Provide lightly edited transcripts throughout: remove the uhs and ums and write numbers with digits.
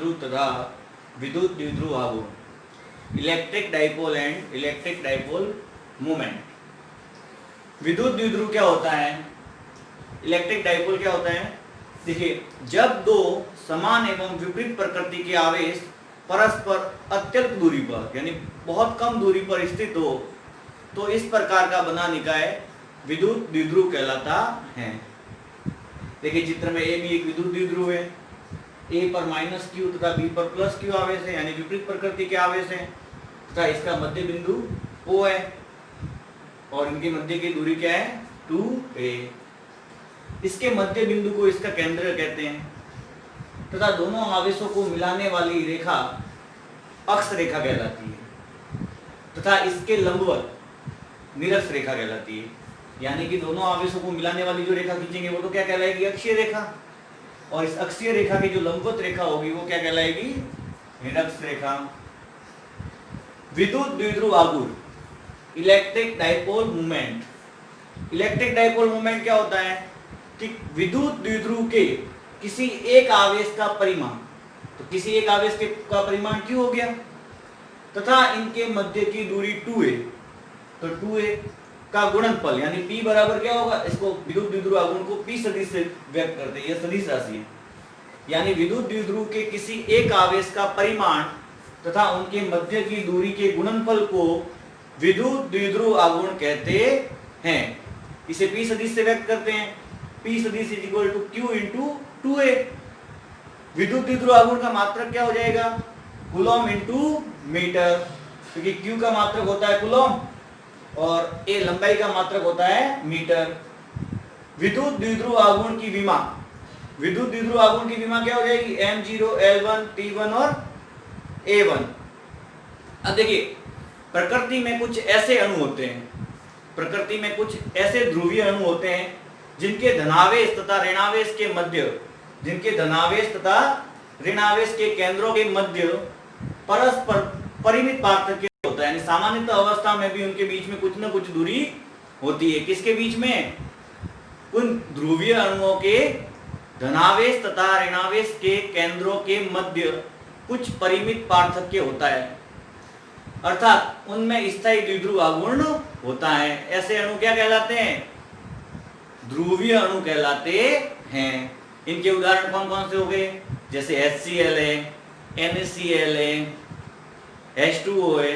द्विध्रुव तथा विद्युत द्विध्रुव आघूर्ण, electric dipole and electric dipole moment. विद्युत द्विध्रुव क्या होता है, इलेक्ट्रिक डाइपोल क्या होता है? देखिए, जब दो समान एवं विपरीत प्रकृति के आवेश परस्पर अत्यल्प दूरी पर यानी बहुत कम दूरी पर स्थित हो तो इस प्रकार का बना निकाय विद्युत द्विध्रुव कहलाता है। देखिए, चित्र में ए भी एक विद्युत द्विध्रुव है, ए पर माइनस क्यू तथा बी पर प्लस क्यू आवेश है यानी विपरीत प्रकृति के आवेश है तथा इसका मध्य बिंदु ओ है और इनके मध्य की दूरी क्या है? 2a। इसके मध्य बिंदु को इसका केंद्र कहते हैं तथा दोनों आवेशों को मिलाने वाली रेखा अक्ष रेखा कहलाती है तथा इसके लंबवत निरक्ष रेखा कहलाती है। यानी कि दोनों आवेशों को मिलाने वाली जो रेखा खींचेंगे वो तो क्या कहलाएगी? अक्षीय रेखा। और इस अक्षीय रेखा की जो लंबवत रेखा होगी वो क्या कहलाएगी? निरक्ष रेखा। विद्युत द्विध्रुव आघूर्ण, electric dipole movement. Electric dipole movement क्या होता है कि विद्युत द्विध्रुव के किसी एक आवेश का परिमाण, तो किसी एक आवेश का परिमाण q हो गया तथा इनके मध्य की दूरी 2a, तो 2a का गुणनफल यानी p बराबर क्या होगा? इसको विद्युत द्विध्रुव आघूर्ण को p सदिश से व्यक्त करते हैं, यह सदिश राशि है। यानी विद्युत द्विध्रुव के किसी एक आवेश का परिमाण तथा उनके मध्य की दूरी के गुणनफल को विद्युत द्विध्रुव आघूर्ण कहते हैं। इसे p सदिश से व्यक्त करते हैं, p सदिश is equal to q into 2a। विद्युत द्विध्रुव आघूर्ण का मात्रक क्या हो जाएगा? कूलम इंटू मीटर, क्योंकि q का मात्रक होता है कूलम और a लंबाई का मात्रक होता है मीटर। विद्युत द्विध्रुव आघूर्ण की विमा, विद्युत द्विध्रुव आघूर्ण की विमा क्या हो जाएगी? m0, L1, T1 और A1। अब देखिए, प्रकृति में कुछ ऐसे अणु होते हैं, प्रकृति में कुछ ऐसे ध्रुवीय अणु होते हैं जिनके धनावेश तथा ऋणावेश के मध्य, जिनके धनावेश तथा ऋणावेश के केंद्रों के मध्य परस्पर परिमित पार्थक्य होता है। यानी सामान्यतः अवस्था में भी उनके बीच में कुछ न कुछ दूरी होती है। किसके बीच में? उन ध्रुवीय अणुओं के धनावेश तथा ऋणावेश के केंद्रों के मध्य कुछ परिमित पार्थक्य होता है, अर्थात उनमें स्थायी द्विध्रुव आघूर्ण होता है। ऐसे अणु क्या कहलाते हैं? ध्रुवीय अणु कहलाते हैं। इनके उदाहरण कौन कौन से हो गए? जैसे HCl है, NaCl है, H2O है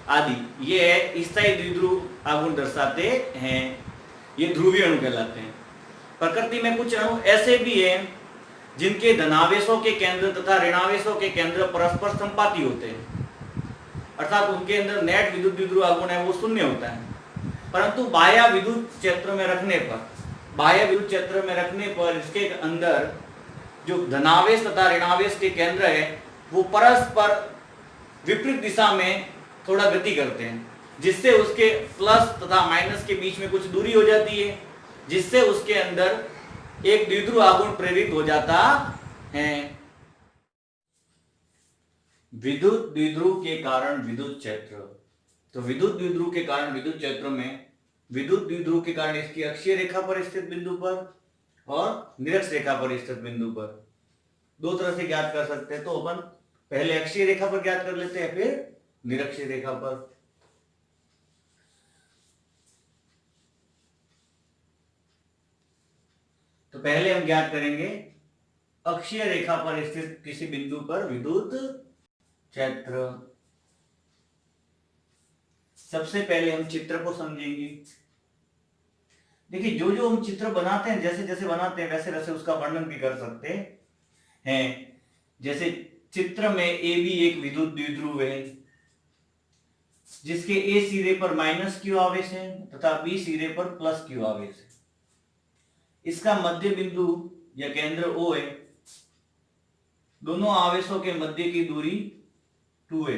आदि, ये स्थायी द्विध्रुव आघूर्ण दर्शाते हैं। ये ध्रुवीय अणु कहलाते हैं। प्रकृति में कुछ अणु ऐसे भी हैं जिनके धनावेशों के केंद्र तथा ऋणावेशों के केंद्र परस्पर संपाती होते हैं, अर्थात उनके अंदर नेट विद्युत द्विध्रुव आघूर्ण है वो शून्य होता है, परंतु बाह्य विद्युत क्षेत्र में रखने पर, बाह्य विद्युत क्षेत्र में रखने पर इसके अंदर जो धनावेश तथा ऋणावेश के केंद्र है वो परस्पर विपरीत दिशा में थोड़ा गति करते हैं, जिससे उसके प्लस तथा माइनस के बीच में कुछ दूरी हो जाती है, जिससे उसके अंदर एक द्विध्रुव आघूर्ण प्रेरित हो जाता है। विद्युत द्विध्रुव के कारण विद्युत क्षेत्र, तो विद्युत द्विध्रुव के कारण विद्युत क्षेत्र में विद्युत द्विध्रुव के कारण इसकी अक्षीय रेखा पर स्थित बिंदु पर और निरक्ष रेखा पर स्थित बिंदु पर दो तरह से ज्ञात कर सकते हैं। तो अपन पहले अक्षीय रेखा पर ज्ञात कर लेते हैं, फिर निरक्षीय रेखा पर। तो पहले हम ज्ञात करेंगे अक्षीय रेखा पर स्थित किसी बिंदु पर विद्युत क्षेत्र। सबसे पहले हम चित्र को समझेंगे। देखिए, जो जो हम चित्र बनाते हैं, जैसे जैसे बनाते हैं वैसे वैसे उसका वर्णन भी कर सकते हैं। जैसे चित्र में ए भी एक विद्युत द्विध्रुव है जिसके ए सिरे पर माइनस क्यू आवेश है तथा बी सिरे पर प्लस क्यू आवेश है। इसका मध्य बिंदु या केंद्र O है। दोनों आवेशों के मध्य की दूरी 2a।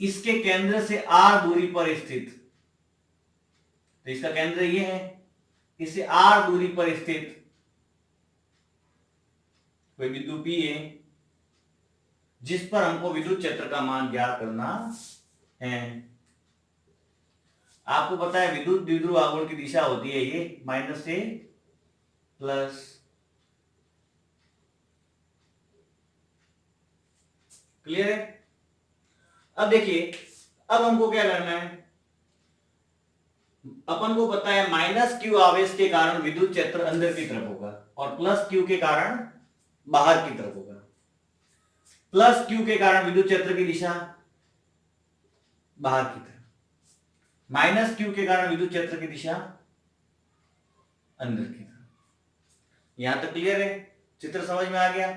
इसके केंद्र से r दूरी पर स्थित, तो इसका केंद्र ये है, इसे r दूरी पर स्थित कोई बिंदु P है जिस पर हमको विद्युत क्षेत्र का मान ज्ञात करना है। आपको पता है विद्युत द्विध्रुव आघूर्ण की दिशा होती है ये माइनस से प्लस। क्लियर है? अब देखिए, अब हमको क्या करना है, अपन को पता है माइनस क्यू आवेश के कारण विद्युत क्षेत्र अंदर की तरफ होगा और प्लस क्यू के कारण बाहर की तरफ होगा। प्लस क्यू के कारण विद्युत क्षेत्र की दिशा बाहर की तरफ, माइनस क्यू के कारण विद्युत क्षेत्र की दिशा अंदर की तरफ। यहां तक क्लियर है? चित्र समझ में आ गया?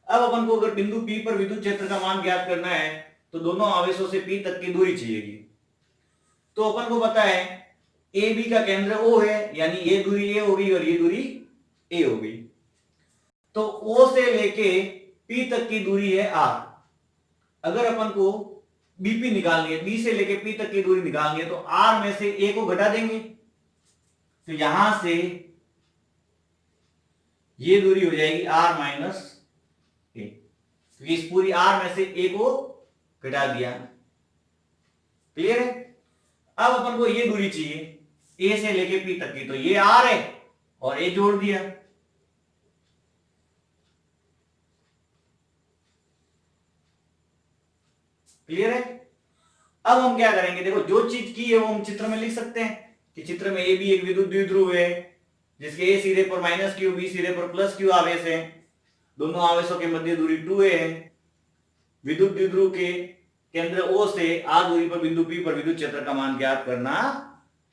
अब अपन को अगर बिंदु P पर विद्युत क्षेत्र का मान ज्ञात करना है तो दोनों आवेशों से P तक की दूरी चाहिएगी। तो अपन को पता है ए बी का केंद्र O है, यानी ये दूरी A होगी और ये दूरी A होगी। तो O से लेके P तक की दूरी है R। अगर अपन को BP निकालनी है, B से लेके P तक की दूरी निकालनी है, तो R में से A को घटा देंगे, तो यहां से ये दूरी हो जाएगी R माइनस A, क्योंकि इस पूरी R में से A को घटा दिया। क्लियर है? अब अपन को ये दूरी चाहिए A से लेके P तक की, तो ये R है और A जोड़ दिया। क्लियर है? अब हम क्या करेंगे, देखो जो चीज की है वो हम चित्र में लिख सकते हैं कि चित्र में ए बी एक विद्युत द्विध्रुव है जिसके ए सिरे पर माइनस क्यू, बी सिरे पर प्लस क्यू आवेश है। दोनों आवेशों के मध्य दूरी 2a है। विद्युत द्विध्रुव के केंद्र O से आ दूरी पर बिंदु P पर विद्युत क्षेत्र का मान ज्ञात करना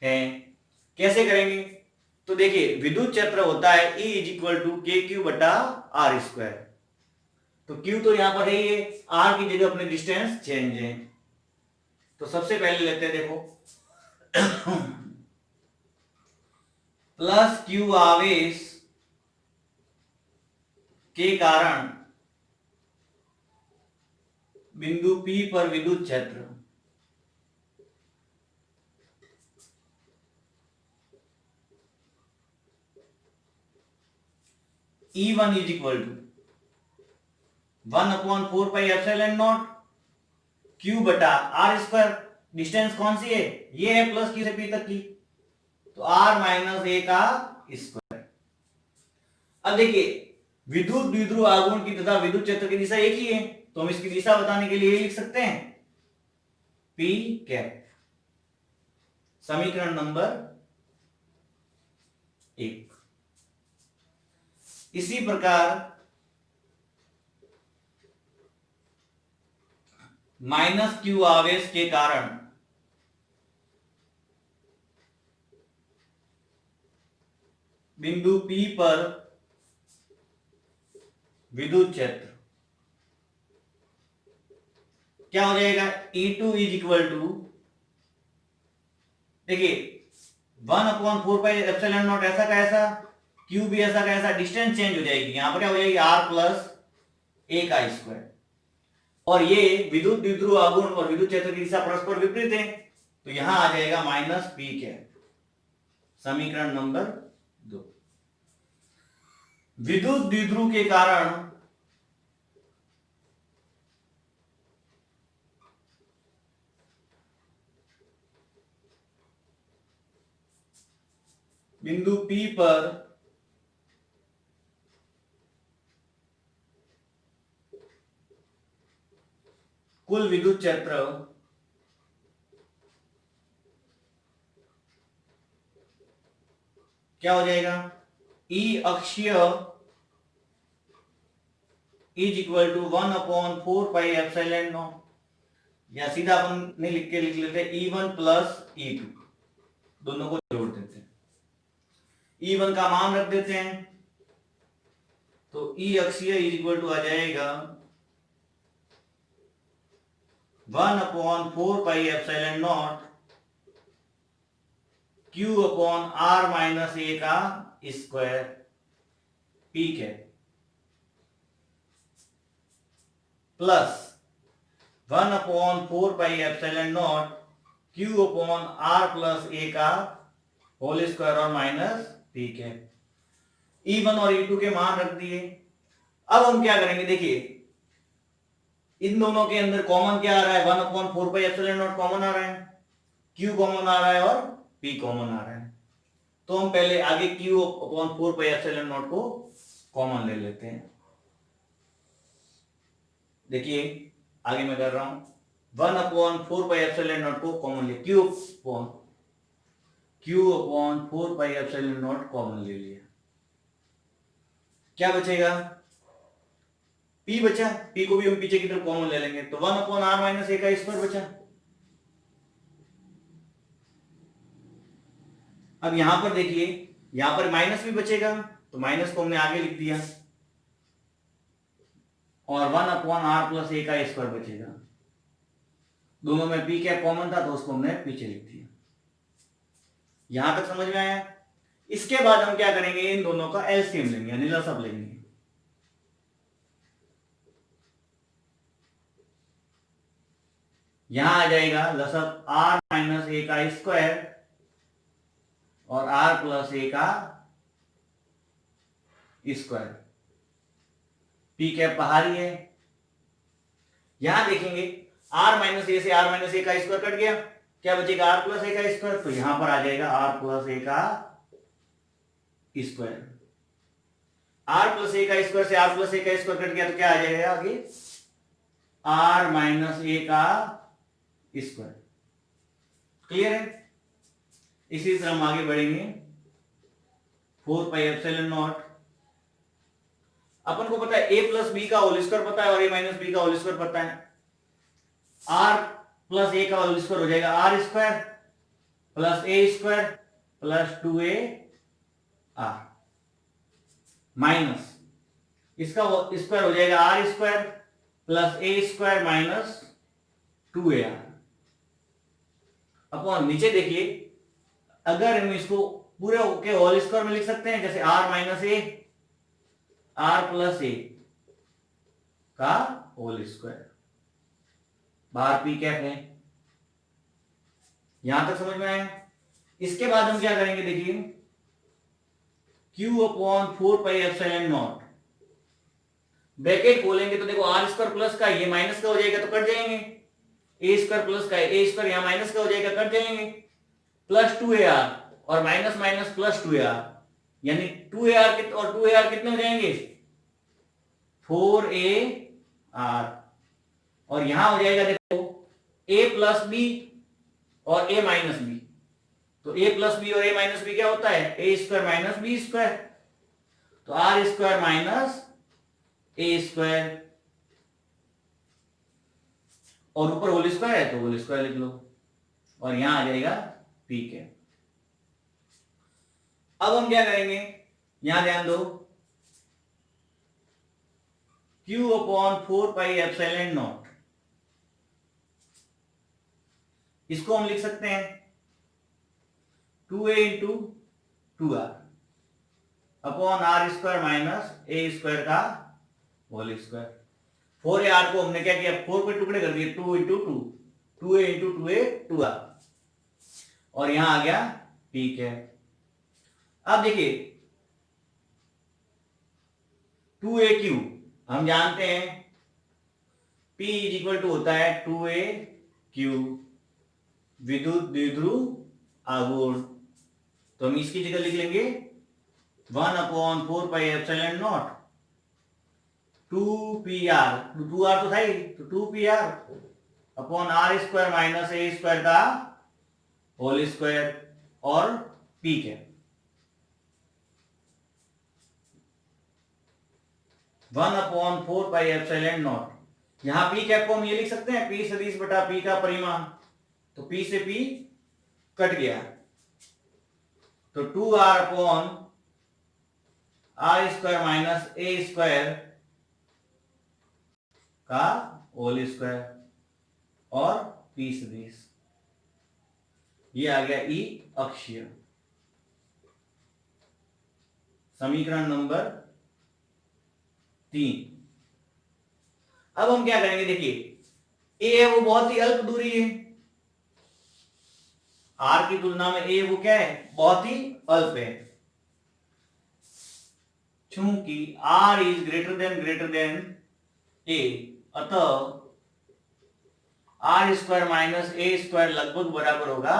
है। कैसे करेंगे? तो देखिए, विद्युत क्षेत्र होता है E इज इक्वल टू के क्यू बटा आर स्क्वायर। तो Q तो यहां पर है ही है, R की जगह अपने डिस्टेंस चेंज है। तो सबसे पहले लेते हैं, देखो प्लस क्यू आवेश के कारण बिंदु P पर विद्युत क्षेत्र E1 is equal to 1/4πε0 Q बटा आर स्क्वायर। डिस्टेंस कौन सी है? ये है प्लस Q से P तक की, तो R माइनस A का स्क्वायर। अब देखिए, विद्युत द्विध्रुव आघूर्ण की तथा विद्युत क्षेत्र की दिशा एक ही है, तो हम इसकी दिशा बताने के लिए लिख सकते हैं P कैप। समीकरण नंबर 1। इसी प्रकार माइनस क्यू आवेश के कारण बिंदु P पर विद्युत क्षेत्र क्या हो जाएगा? E2 इज इक्वल टू, देखिए 1/4πε0 ऐसा का ऐसा, Q भी ऐसा का ऐसा, डिस्टेंस चेंज हो जाएगी, यहां पर क्या हो जाएगी R प्लस A का स्क्वायर। और ये विद्युत द्विध्रुव आघूर्ण और विद्युत क्षेत्र की दिशा परस्पर विपरीत है, तो यहां आ जाएगा माइनस P कैप। समीकरण नंबर 2। विद्युत द्विध्रुव के कारण बिंदु P पर कुल विद्युत क्षेत्र क्या हो जाएगा? E अक्षीय इज इक्वल टू 1/4πε0, या सीधा अपन नहीं लिख के लिख लेते E1 प्लस E2, दोनों को जोड़ देते हैं, E1 का मान रख देते हैं, तो E अक्षीय इज इक्वल टू आ जाएगा 1/4πε0 Q upon R minus A का square P cap plus 1/4πε0 Q upon R plus A का होल स्क्वायर और माइनस P कैप। E1 और E2 के मान रख दिए। अब हम क्या करेंगे, देखिए इन दोनों के अंदर कॉमन क्या आ रहा है? 1/4πε0 कॉमन आ रहा है, Q कॉमन आ रहा है और P कॉमन आ रहा है। तो हम पहले आगे Q/4πε0 को कॉमन ले लेते हैं। देखिए आगे मैं कर रहा हूं, 1/4πε0 को कॉमन ले, Q/4πε0 कॉमन ले लिया, क्या बचेगा, P बचा, P को भी हम पीछे की तरफ कॉमन ले लेंगे, तो 1/r - a का स्क्वायर बचा। अब यहां पर देखिए, यहां पर माइनस भी बचेगा, तो माइनस को हमने आगे लिख दिया, और 1/r + a का स्क्वायर बचेगा। दोनों में p क्या कॉमन था, तो उसको हमने पीछे लिख दिया। यहां तक समझ में आया। इसके बाद हम क्या करेंगे, इन दोनों का एलसीएम लेंगे, यानी लसअप लेंगे। यहां आ जाएगा लसअप r - a का स्क्वायर और r + a का स्क्वायर, p कैप बाहरी है। यहां देखेंगे r - a से r - a का स्क्वायर कट गया, क्या बचेगा, r + a का स्क्वायर, तो यहां पर आ जाएगा r + a का स्क्वायर। r + a का स्क्वायर से r + a का स्क्वायर कट गया, तो क्या आ जाएगा आगे, r - a का स्क्वायर। क्लियर है। इसी तरह हम आगे बढ़ेंगे, 4πε0, अपन को पता है a + b का होल स्क्वायर पता है और a - b का होल स्क्वायर पता है। r + a का होल स्क्वायर हो जाएगा r² + a² + 2ar, माइनस इसका स्क्वायर हो जाएगा r² + a² - 2ar। अपॉन नीचे देखिए, अगर हम इसको पूरे के होल स्क्वायर में लिख सकते हैं, जैसे r - a r + a का होल स्क्वायर, बाहर p कैप है। यहां तक समझ में आया। इसके बाद हम क्या करेंगे, देखिए, Q/4πε0, ब्रैकेट खोलेंगे तो देखो r² प्लस का ये माइनस का हो जाएगा, तो कट जाएंगे, a² प्लस का a² यहां माइनस का हो जाएगा, कट जाएंगे, + 2ar और माइनस माइनस + 2ar, यानी 2ar और 2ar कितने हो जाएंगे, 4ar, और यहां हो जाएगा देखो a + b और a - b, तो a + b और a - b क्या होता है, a² - b², तो r² - a², और ऊपर होल स्क्वायर है तो होल स्क्वायर लिख लो, और यहां आ जाएगा p के। अब हम क्या करेंगे, यहां ध्यान दो, Q/4πε0, इसको हम लिख सकते हैं 2a × 2r upon r² - a² का होल स्क्वायर। 4ar को हमने क्या किया, 4 पे टुकड़े कर दिए, 2 × 2, 2a × 2a 2r, और यहां आ गया p कैप। अब देखिए 2aq हम जानते हैं, p = होता है 2aq, विद्युत द्विध्रुव आघूर्ण, तो हम इसकी जगह लिख लेंगे 1/4πε0 2pr, 2r तो था ही, तो 2pr अपॉन r² - a² का होल स्क्वायर और p के 1/4πε0। यहां p कैप को हम ये लिख सकते हैं, p सदिश बटा p का परिमाण, तो p से p कट गया, तो 2r अपॉन r² - a² का होल स्क्वायर और p सदिश, ये आ गया ई अक्षीय। समीकरण नंबर 3। अब हम क्या करेंगे, देखिए a है वो बहुत ही अल्प दूरी है, r की तुलना में a वो क्या है, बहुत ही अल्प है। चूंकि r is greater than a, अतः r² - a² लगभग बराबर होगा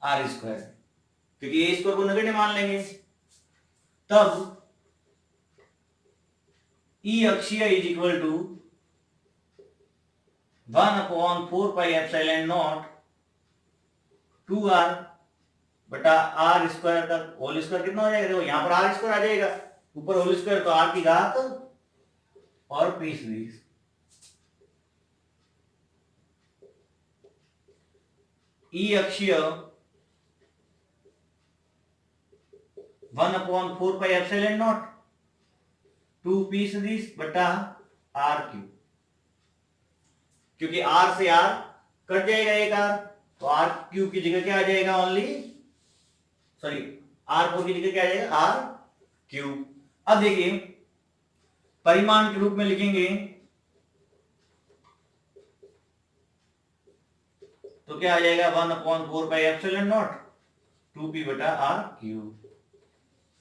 r², क्योंकि a² को नेगेटिव मान लेंगे, तब ई अक्षीय = 1/4πε0 2r बटा आर स्क्वायर का होल स्क्वायर कितना हो जाएगा? देखो यहाँ पर आर स्क्वायर आ जाएगा, ऊपर होल स्क्वायर तो आर की घात और 20 ई अक्षीय 1/4πε0 2 बटा आर क्यूब, क्योंकि आर से आर कट जाएगा एक आर, तो आर क्यूब की जगह क्या आ जाएगा? ओनली सॉरी आर फोर की जगह क्या आ जाएगा? R cube. अब देखिए परिमाण के रूप में लिखेंगे तो क्या आ जाएगा? 1/4πε0 2p बटा आर क्यूब,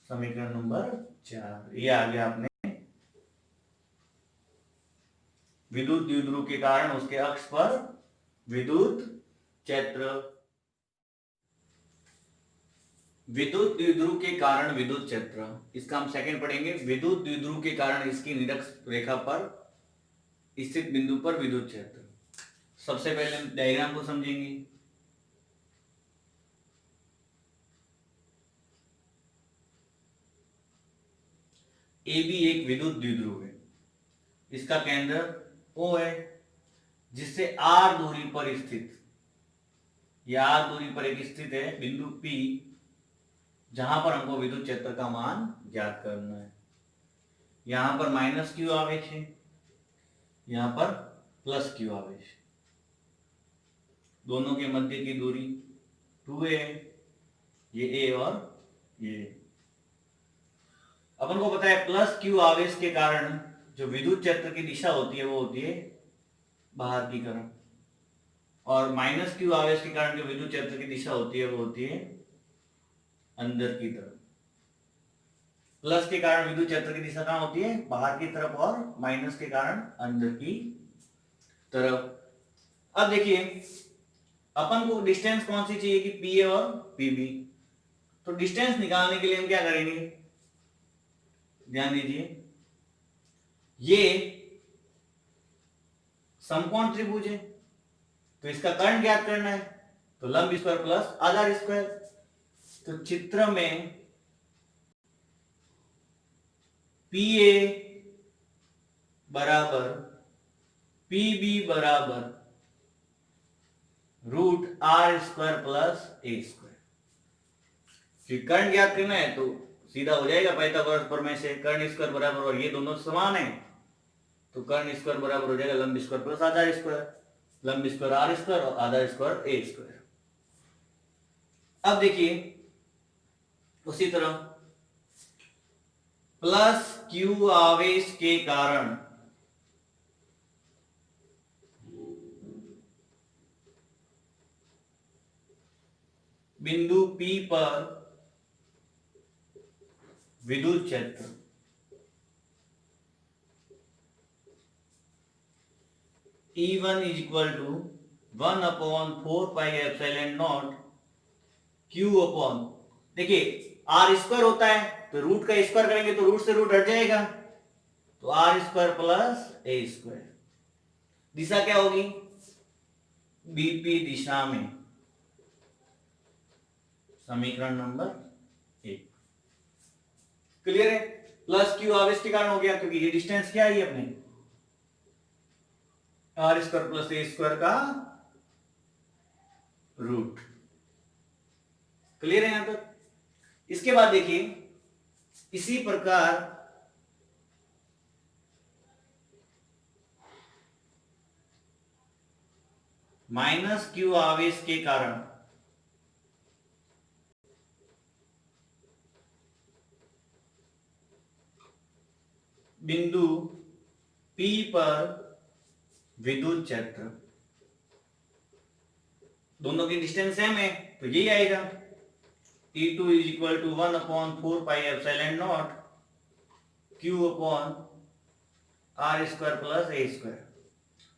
समीकरण नंबर 4। ये आ गया अपने विद्युत द्विध्रुव के कारण उसके अक्ष पर विद्युत क्षेत्र। विद्युत द्विध्रुव के कारण विद्युत क्षेत्र, इसका हम सेकंड पढ़ेंगे। विद्युत द्विध्रुव के कारण इसकी निरक्ष रेखा पर स्थित बिंदु पर विद्युत क्षेत्र। सबसे पहले हम डायग्राम को समझेंगे। ए बी एक विद्युत द्विध्रुव है, इसका केंद्र O है, जिससे R दूरी पर स्थित, या R दूरी पर एक स्थित है बिंदु P, जहां पर हमको विद्युत क्षेत्र का मान ज्ञात करना है। यहां पर -q आवेश है, यहां पर +q आवेश है, दोनों के मध्य की दूरी 2a है, ये a और ये। अपन को पता है +q आवेश के कारण जो विद्युत क्षेत्र की दिशा होती है वो होती है बाहर की तरफ, और -q आवेश के कारण जो विद्युत क्षेत्र की दिशा होती है वो होती है अंदर की तरफ। प्लस के कारण विद्युत क्षेत्र की दिशा कहाँ होती है? बाहर की तरफ, और माइनस के कारण अंदर की तरफ। अब देखिए अपन को डिस्टेंस कौन सी चाहिए कि पी और पीबी, तो डिस्टेंस निकालने के लिए हम क्या करेंगे? ध्यान दीजिए, ये समकोण त्रिभुज है, तो इसका कर्ण ज्ञात करना है, तो लंब स्क्वायर प्लस आधार स्क्वायर। तो चित्र में PA बराबर PB बराबर √r² प्लस a²। कर्ण ज्ञात करना है तो सीधा हो जाएगा पाइथागोरस प्रमेय से, कर्ण स्क्वायर बराबर, और ये दोनों समान है तो कर्ण स्क्वायर बराबर हो जाएगा लंब स्क्वायर प्लस आधार स्क्वायर, लंब स्क्वायर r² और आधार स्क्वायर a²। अब देखिए उसी तरह +q आवेश के कारण बिंदु P पर विद्युत क्षेत्र E1 = 1/4πε0 q अपॉन, देखिए r² होता है तो रूट का स्क्वायर करेंगे तो रूट से रूट हट जाएगा, तो r² प्लस a²। दिशा क्या होगी? बीपी दिशा में, समीकरण नंबर 1। क्लियर है? +q आवेश के कारण हो गया, क्योंकि ये डिस्टेंस क्या है अपने r² प्लस a² का रूट। क्लियर है यहां तक? इसके बाद देखिए इसी प्रकार -q आवेश के कारण बिंदु P पर विद्युत क्षेत्र, दोनों की डिस्टेंस सेम है तो यही आएगा। E2 = 1/4πε0 q upon r² plus a²।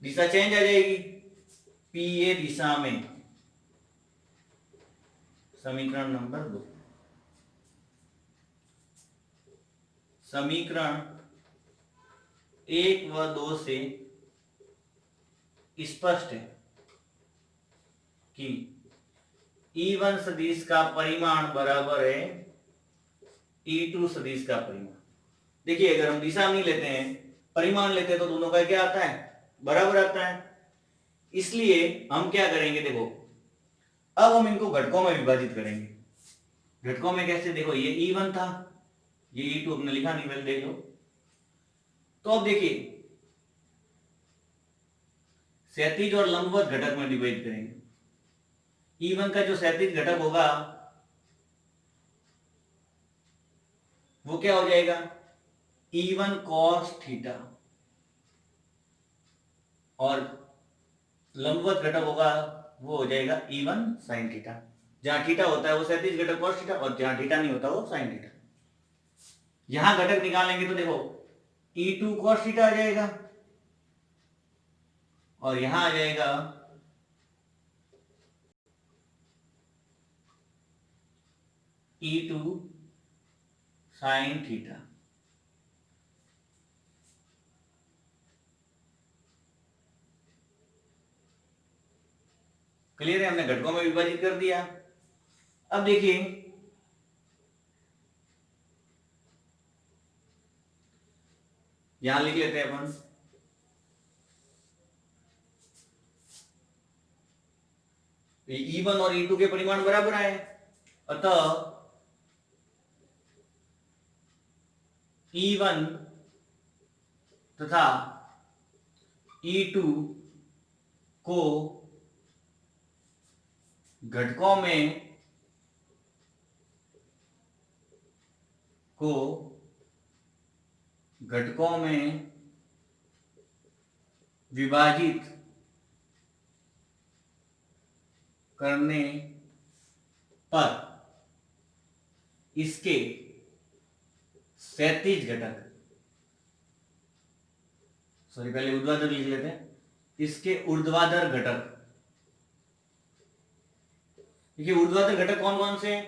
दिशा चेंज आ जाएगी, PA दिशा में, समीकरण नंबर 2। समीकरण 1 व 2 से स्पष्ट है कि E1 सदिश का परिमाण बराबर है E2 सदिश का परिमाण। देखिए अगर हम दिशा नहीं लेते हैं, परिमाण लेते हैं, तो दोनों का क्या आता है, बराबर आता है। इसलिए हम क्या करेंगे, देखो अब हम इनको घटकों में विभाजित करेंगे। घटकों में कैसे, देखो ये E1 था, ये E2 हमने लिखा नहीं, पहले देख लो। तो अब देखिए क्षैतिज और लंबवत घटक में डिवाइड करेंगे। E1 का जो क्षैतिज घटक होगा वो क्या हो जाएगा, E1 cos थीटा, और लंबवत घटक होगा वो हो जाएगा E1 sin थीटा। जहां थीटा होता है वो क्षैतिज घटक cos थीटा, और जहां थीटा नहीं होता वो sin थीटा। यहां घटक निकालेंगे तो देखो E2 cos थीटा आ जाएगा, और यहां आ जाएगा E2 sin थीटा। क्लियर है, हमने घटकों में विभाजित कर दिया। अब देखिए यहां लिख लेते हैं अपन, E1 और E2 के परिमाण बराबर आए, अतः E1 तथा E2 को घटकों में विभाजित करने पर इसके क्षैतिज घटक, सॉरी पहले ऊर्ध्वाधर लिख लेते हैं, इसके ऊर्ध्वाधर घटक, देखिए ऊर्ध्वाधर घटक कौन कौन से हैं,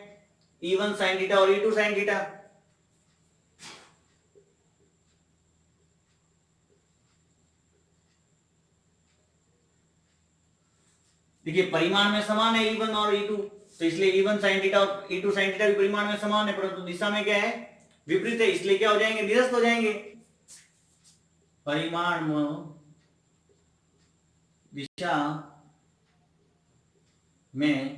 E1 sin थीटा और E2 sin थीटा। देखिए परिमाण में समान है E1 और E2, तो इसलिए E1 sin थीटा और E2 sin थीटा भी परिमाण में समान है, परंतु दिशा में क्या है, विपरीत है, इसलिए क्या हो जाएंगे, निरस्त हो जाएंगे। परिमाण में दिशा में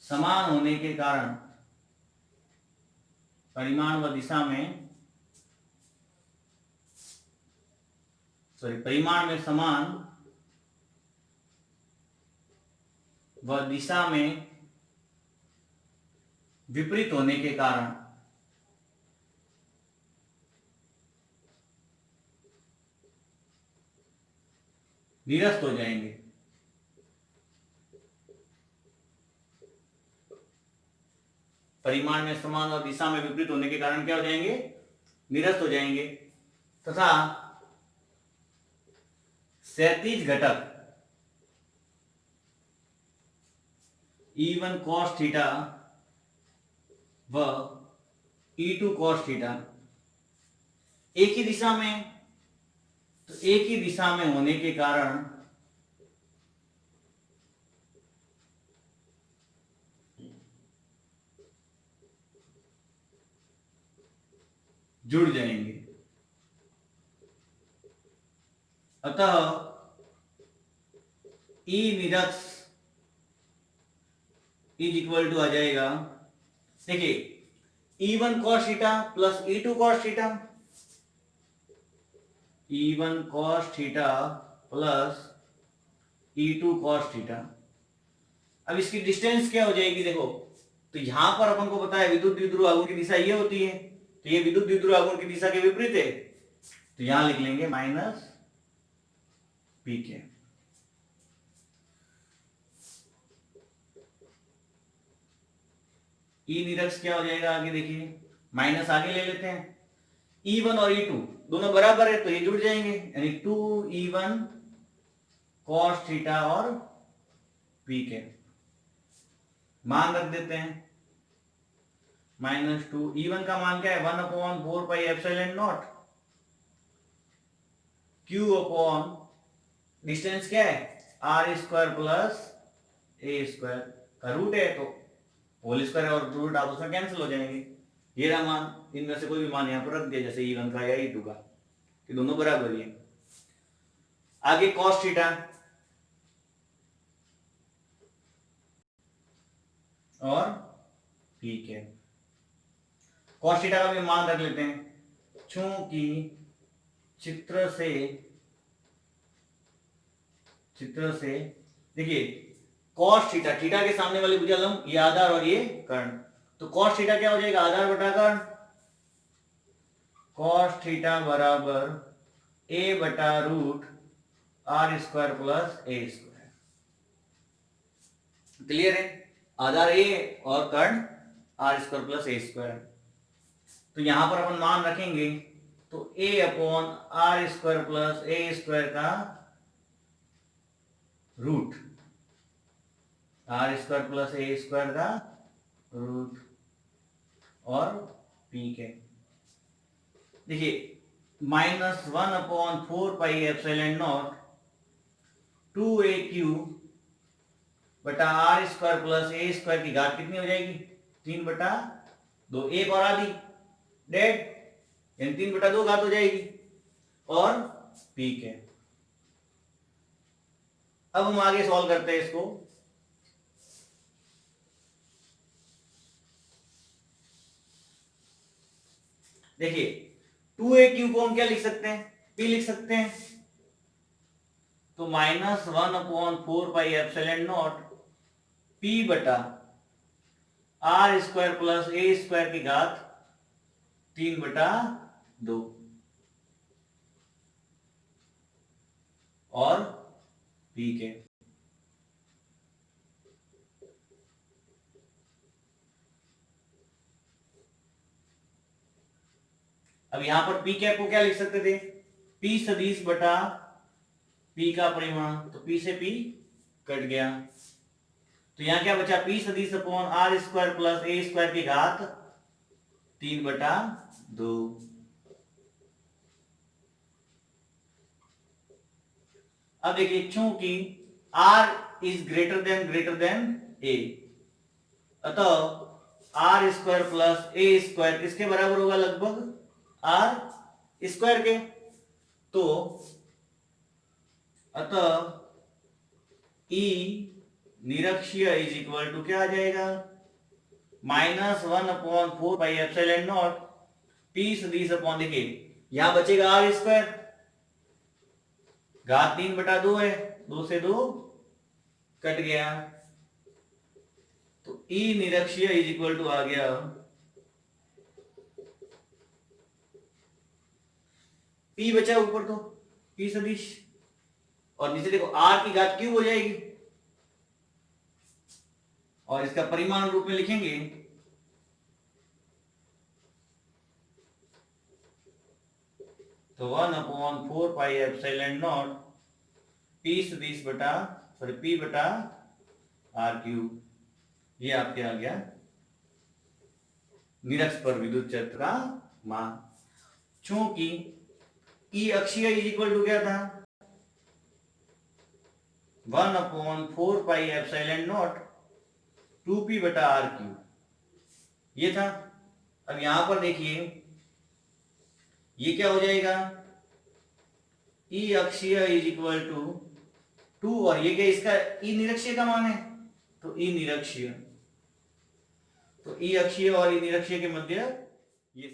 समान होने के कारण, परिमाण व दिशा में, सॉरी परिमाण में समान व दिशा में विपरीत होने के कारण निरस्त हो जाएंगे। परिमाण में समान और दिशा में विपरीत होने के कारण क्या हो जाएंगे, निरस्त हो जाएंगे, तथा क्षैतिज घटक E1 cos थीटा व E2 cos थीटा एक ही दिशा में, तो एक ही दिशा में होने के कारण जुड़ जाएंगे, अतः E निरक्ष इज इक्वल टू आ जाएगा, देखिए E1 cos theta plus E2 cos theta, E1 cos theta plus E2 cos theta. अब इसकी डिस्टेंस क्या हो जाएगी, देखो तो यहां पर अपन को पता है विद्युत द्विध्रुव आघूर्ण की दिशा ये होती है, तो ये विद्युत द्विध्रुव आघूर्ण की दिशा के विपरीत है, तो यहां लिख लेंगे माइनस पी के। ई निरक्ष क्या हो जाएगा आगे, देखिए माइनस आगे ले लेते हैं, E1 और E2 दोनों बराबर है तो ये जुड़ जाएंगे, यानी 2E1 cos थीटा और पी के मान रख देते हैं, -2 E1 का मान क्या है, 1/4 pi epsilon nought Q upon distance क्या है, R square plus A square का रूट है, तो होल स्क्वायर और रूट आपस में कैंसिल हो जाएंगे। ये रहा मान, इनमें से कोई भी मान यहाँ पर रख दिया, जैसे E1 का या E2 का, कि दोनों बराबर ही है। आगे कॉस थीटा और ठीक है, कॉस थीटा का भी मान रख लेते हैं, चूंकि चित्र से देखिए कॉस थीटा, थीटा के सामने वाली भुजा लंब, ये आधार और ये कर्ण, तो कॉस थीटा क्या हो जाएगा, आधार बटा कर्ण, कॉस थीटा बराबर ए बटा root R square plus A square. Clear है, आधार ए और कर्ण R square plus A square. तो यहां पर अपन मान रखेंगे, तो A upon R square plus A square का root, R square plus A square का रूट और पी के, देखिए -1/4πε0 2aq बटा R square plus A square की घात कितनी हो जाएगी, 3/2, एक और आधी डेड, यानी 3/2 घात हो जाएगी, और पी के। अब हम आगे सॉल्व करते हैं इसको। देखिए 2aq को हम क्या लिख सकते हैं, p लिख सकते हैं, तो -1/4πε0 p बटा R square plus A square की घात 3/2 और पी के। अब यहां पर पी कैप को क्या लिख सकते थे, पी सदिश बटा पी का परिमाण, तो पी से पी कट गया, तो यहां क्या बचा, पी सदिश upon R square plus A square की घात 3/2। अब देखिए चूंकि r is greater than a, अतः R square plus A square किसके बराबर होगा, लगभग आर स्क्वायर के, तो अतः E निरक्षीय इज इक्वल टू क्या आ जाएगा, -1/4πε0 p सदिश अपॉन, देखिए यहां बचेगा आर स्क्वायर, घात 3/2 है, 2 से 2 कट गया, तो E निरक्षीय इज इक्वल टू आ गया P बचा ऊपर, तो P सदिश, और नीचे देखो R की घात क्यूब हो जाएगी, और इसका परिमाण रूप में लिखेंगे, तो 1/4πε0 p सदिश बटा p बटा आर क्यूब, ये आपके आ गया निरक्ष पर विद्युत क्षेत्र का मान। चूंकि E अक्षीय इज इक्वल टू क्या था, 1/4πε0 2p बटा आर क्यूब, ये था। अब यहां पर देखिए ये क्या हो जाएगा, E अक्षीय इज इक्वल टू 2, और ये क्या, इसका E निरक्षीय का मान है, तो E निरक्षीय, तो E अक्षीय और E निरक्षीय के मध्य ये